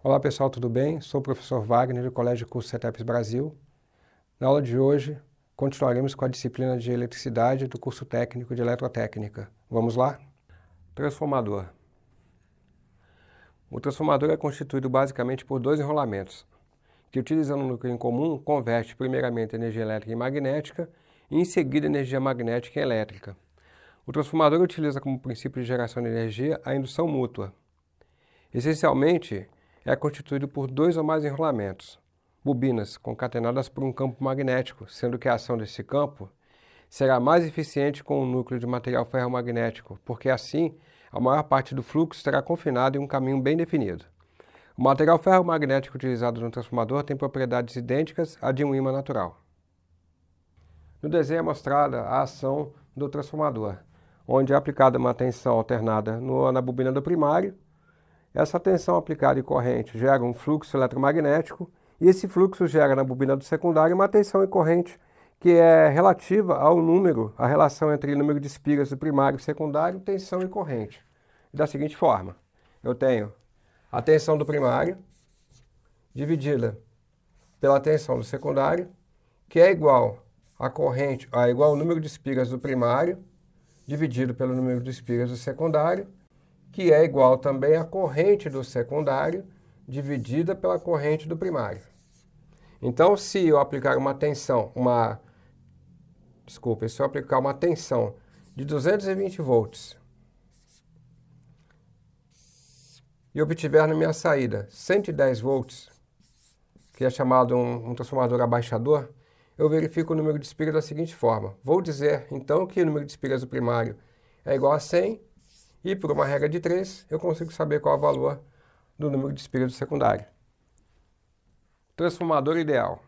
Olá pessoal, tudo bem? Sou o professor Wagner do Colégio de Cursos CETEPS Brasil. Na aula de hoje, continuaremos com a disciplina de Eletricidade do curso técnico de Eletrotécnica. Vamos lá? Transformador. O transformador é constituído basicamente por dois enrolamentos, que utilizando um núcleo em comum, converte primeiramente energia elétrica em magnética e em seguida energia magnética em elétrica. O transformador utiliza como princípio de geração de energia a indução mútua. Essencialmente, é constituído por dois ou mais enrolamentos, bobinas concatenadas por um campo magnético, sendo que a ação desse campo será mais eficiente com um núcleo de material ferromagnético, porque assim a maior parte do fluxo será confinado em um caminho bem definido. O material ferromagnético utilizado no transformador tem propriedades idênticas à de um ímã natural. No desenho é mostrada a ação do transformador, onde é aplicada uma tensão alternada na bobina do primário. Essa tensão aplicada em corrente gera um fluxo eletromagnético e esse fluxo gera na bobina do secundário uma tensão em corrente que é relativa ao número, a relação entre o número de espigas do primário e secundário, tensão e corrente. Da seguinte forma, eu tenho a tensão do primário dividida pela tensão do secundário, que é igual a corrente, igual ao número de espigas do primário dividido pelo número de espigas do secundário, que é igual também à corrente do secundário dividida pela corrente do primário. Então, se eu aplicar uma tensão, se eu aplicar uma tensão de 220 volts e obtiver na minha saída 110 volts, que é chamado um transformador abaixador, eu verifico o número de espigas da seguinte forma. Vou dizer, então, que o número de espigas do primário é igual a 100, e por uma regra de 3, eu consigo saber qual é o valor do número de espigas do secundário. Transformador ideal.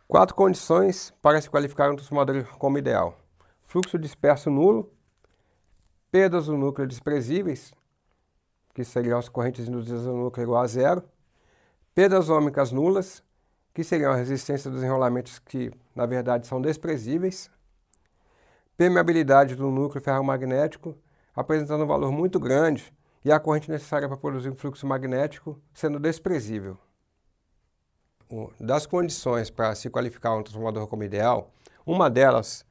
4 condições para se qualificar um transformador como ideal. Fluxo disperso nulo, perdas do núcleo desprezíveis, que seriam as correntes induzidas no núcleo igual a zero, perdas ômicas nulas, que seriam a resistência dos enrolamentos que, na verdade, são desprezíveis, permeabilidade do núcleo ferromagnético, apresentando um valor muito grande e a corrente necessária para produzir um fluxo magnético sendo desprezível. Das condições para se qualificar um transformador como ideal, uma delas,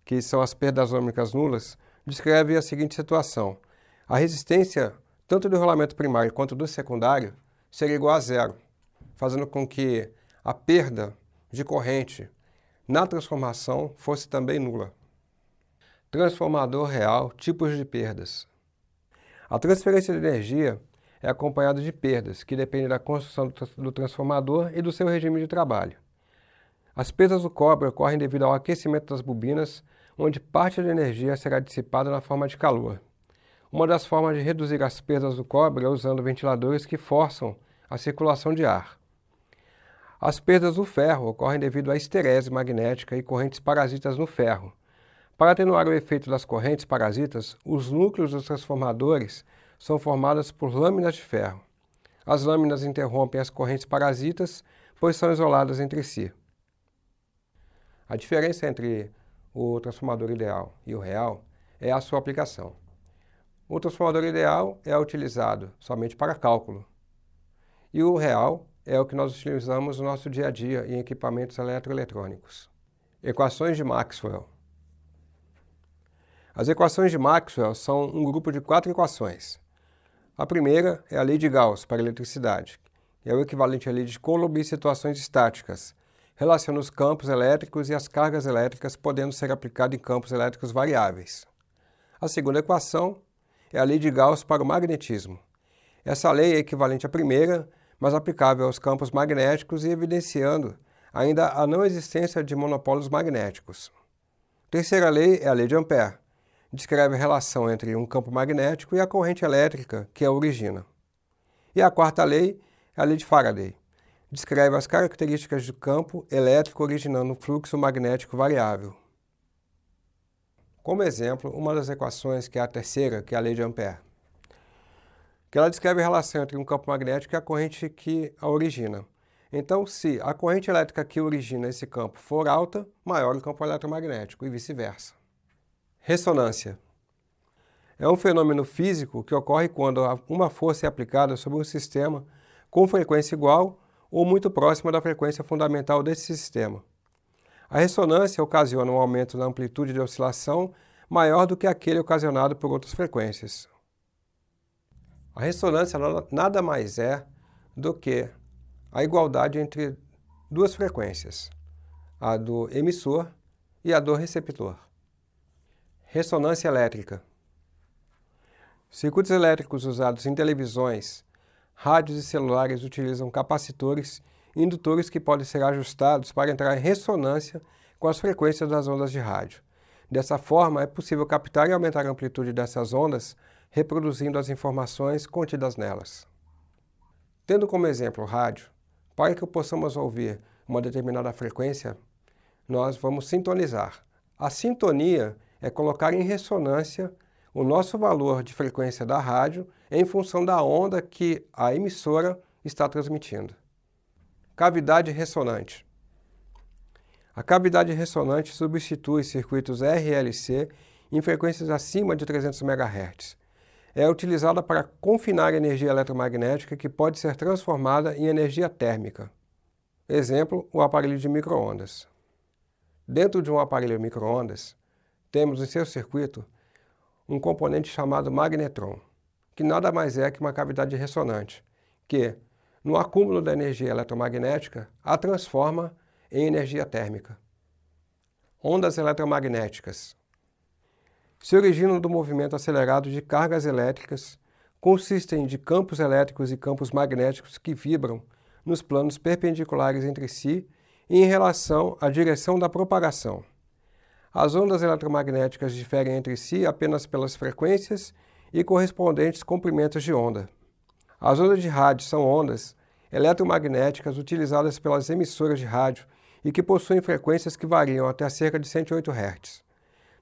que são as perdas ômicas nulas, descreve a seguinte situação. A resistência, tanto do enrolamento primário quanto do secundário, seria igual a zero, fazendo com que a perda de corrente na transformação fosse também nula. Transformador real, tipos de perdas. A transferência de energia é acompanhada de perdas, que dependem da construção do transformador e do seu regime de trabalho. As perdas do cobre ocorrem devido ao aquecimento das bobinas, onde parte da energia será dissipada na forma de calor. Uma das formas de reduzir as perdas do cobre é usando ventiladores que forçam a circulação de ar. As perdas do ferro ocorrem devido à esterese magnética e correntes parasitas no ferro. Para atenuar o efeito das correntes parasitas, os núcleos dos transformadores são formados por lâminas de ferro. As lâminas interrompem as correntes parasitas, pois são isoladas entre si. A diferença entre o transformador ideal e o real é a sua aplicação. O transformador ideal é utilizado somente para cálculo, e o real é o que nós utilizamos no nosso dia a dia em equipamentos eletroeletrônicos. Equações de Maxwell. As equações de Maxwell são um grupo de 4 equações. A primeira é a lei de Gauss para a eletricidade, que é o equivalente à lei de Coulomb em situações estáticas. Relaciona os campos elétricos e as cargas elétricas, podendo ser aplicada em campos elétricos variáveis. A segunda equação é a lei de Gauss para o magnetismo. Essa lei é equivalente à primeira, mas aplicável aos campos magnéticos e evidenciando ainda a não existência de monopólios magnéticos. A terceira lei é a lei de Ampère. Descreve a relação entre um campo magnético e a corrente elétrica que a origina. E a quarta lei é a lei de Faraday. Descreve as características do campo elétrico originando um fluxo magnético variável. Como exemplo, uma das equações, que é a terceira, que é a lei de Ampère, que ela descreve a relação entre um campo magnético e a corrente que a origina. Então, se a corrente elétrica que origina esse campo for alta, maior o campo eletromagnético e vice-versa. Ressonância. É um fenômeno físico que ocorre quando uma força é aplicada sobre um sistema com frequência igual ou muito próxima da frequência fundamental desse sistema. A ressonância ocasiona um aumento na amplitude de oscilação maior do que aquele ocasionado por outras frequências. A ressonância nada mais é do que a igualdade entre duas frequências, a do emissor e a do receptor. Ressonância elétrica. Circuitos elétricos usados em televisões, rádios e celulares utilizam capacitores e indutores que podem ser ajustados para entrar em ressonância com as frequências das ondas de rádio. Dessa forma, é possível captar e aumentar a amplitude dessas ondas, reproduzindo as informações contidas nelas. Tendo como exemplo o rádio, para que possamos ouvir uma determinada frequência, nós vamos sintonizar. A sintonia é colocar em ressonância o nosso valor de frequência da rádio em função da onda que a emissora está transmitindo. Cavidade ressonante. A cavidade ressonante substitui circuitos RLC em frequências acima de 300 MHz. É utilizada para confinar energia eletromagnética que pode ser transformada em energia térmica. Exemplo, o aparelho de micro-ondas. Dentro de um aparelho micro-ondas, temos em seu circuito um componente chamado magnetron, que nada mais é que uma cavidade ressonante, que, no acúmulo da energia eletromagnética, a transforma em energia térmica. Ondas eletromagnéticas. Se originam do movimento acelerado de cargas elétricas, consistem de campos elétricos e campos magnéticos que vibram nos planos perpendiculares entre si e em relação à direção da propagação. As ondas eletromagnéticas diferem entre si apenas pelas frequências e correspondentes comprimentos de onda. As ondas de rádio são ondas eletromagnéticas utilizadas pelas emissoras de rádio e que possuem frequências que variam até cerca de 108 Hz.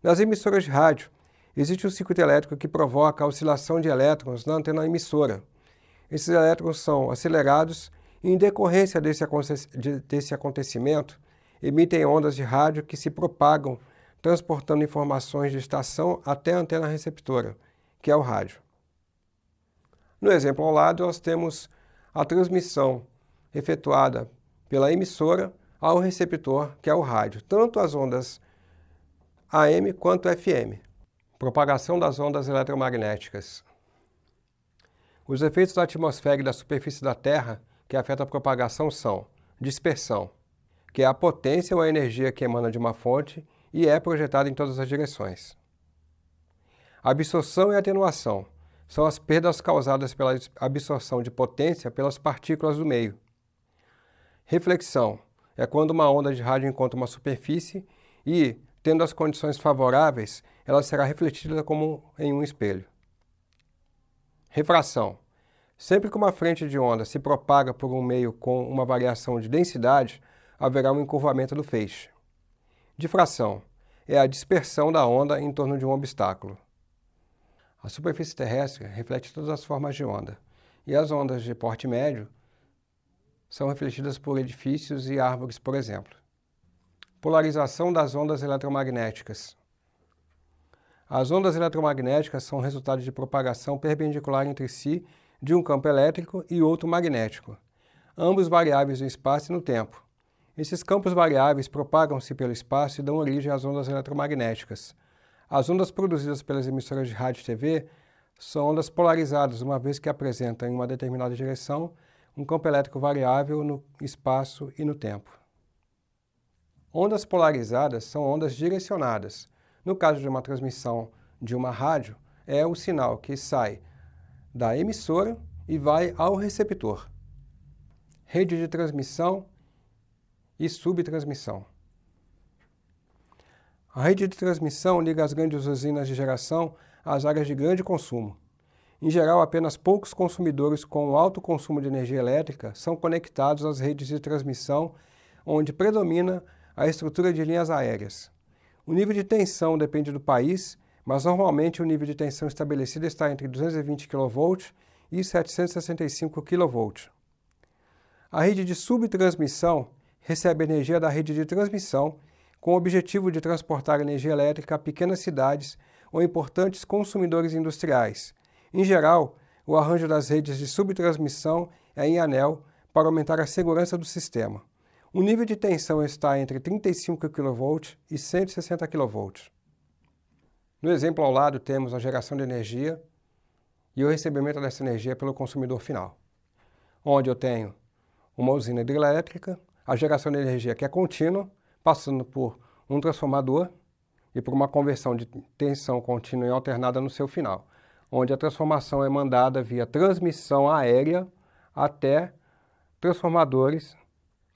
Nas emissoras de rádio, existe um circuito elétrico que provoca a oscilação de elétrons na antena emissora. Esses elétrons são acelerados e, em decorrência desse acontecimento, emitem ondas de rádio que se propagam, transportando informações de estação até a antena receptora, que é o rádio. No exemplo ao lado, nós temos a transmissão efetuada pela emissora ao receptor, que é o rádio, tanto as ondas AM quanto FM. Propagação das ondas eletromagnéticas. Os efeitos da atmosfera e da superfície da Terra que afetam a propagação são dispersão, que é a potência ou a energia que emana de uma fonte e é projetada em todas as direções. Absorção e atenuação são as perdas causadas pela absorção de potência pelas partículas do meio. Reflexão é quando uma onda de rádio encontra uma superfície e, tendo as condições favoráveis, ela será refletida como em um espelho. Refração. Sempre que uma frente de onda se propaga por um meio com uma variação de densidade, haverá um encurvamento do feixe. Difração é a dispersão da onda em torno de um obstáculo. A superfície terrestre reflete todas as formas de onda, e as ondas de porte médio são refletidas por edifícios e árvores, por exemplo. Polarização das ondas eletromagnéticas. As ondas eletromagnéticas são resultado de propagação perpendicular entre si de um campo elétrico e outro magnético, ambos variáveis no espaço e no tempo. Esses campos variáveis propagam-se pelo espaço e dão origem às ondas eletromagnéticas. As ondas produzidas pelas emissoras de rádio e TV são ondas polarizadas, uma vez que apresentam em uma determinada direção um campo elétrico variável no espaço e no tempo. Ondas polarizadas são ondas direcionadas. No caso de uma transmissão de uma rádio, é o sinal que sai da emissora e vai ao receptor. Rede de transmissão e subtransmissão. A rede de transmissão liga as grandes usinas de geração às áreas de grande consumo. Em geral, apenas poucos consumidores com alto consumo de energia elétrica são conectados às redes de transmissão, onde predomina a estrutura de linhas aéreas. O nível de tensão depende do país, mas normalmente o nível de tensão estabelecido está entre 220 kV e 765 kV. A rede de subtransmissão recebe energia da rede de transmissão com o objetivo de transportar energia elétrica a pequenas cidades ou importantes consumidores industriais. Em geral, o arranjo das redes de subtransmissão é em anel para aumentar a segurança do sistema. O nível de tensão está entre 35 kV e 160 kV. No exemplo ao lado temos a geração de energia e o recebimento dessa energia pelo consumidor final, onde eu tenho uma usina hidrelétrica, a geração de energia que é contínua, passando por um transformador e por uma conversão de tensão contínua e alternada no seu final, onde a transformação é mandada via transmissão aérea até transformadores,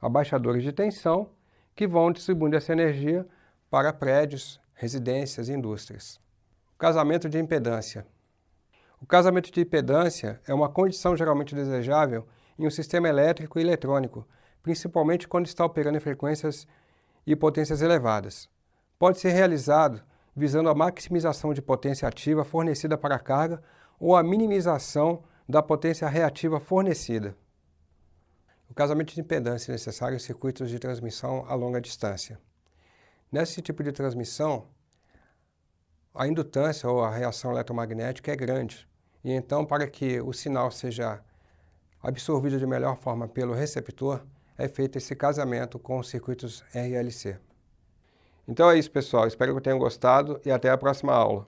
abaixadores de tensão, que vão distribuindo essa energia para prédios, residências e indústrias. O casamento de impedância. O casamento de impedância é uma condição geralmente desejável em um sistema elétrico e eletrônico, principalmente quando está operando em frequências e potências elevadas. Pode ser realizado visando a maximização de potência ativa fornecida para a carga ou a minimização da potência reativa fornecida. O casamento de impedância é necessário em circuitos de transmissão a longa distância. Nesse tipo de transmissão, a indutância ou a reação eletromagnética é grande, e então, para que o sinal seja absorvido de melhor forma pelo receptor, é feito esse casamento com os circuitos RLC. Então é isso, pessoal. Espero que tenham gostado e até a próxima aula.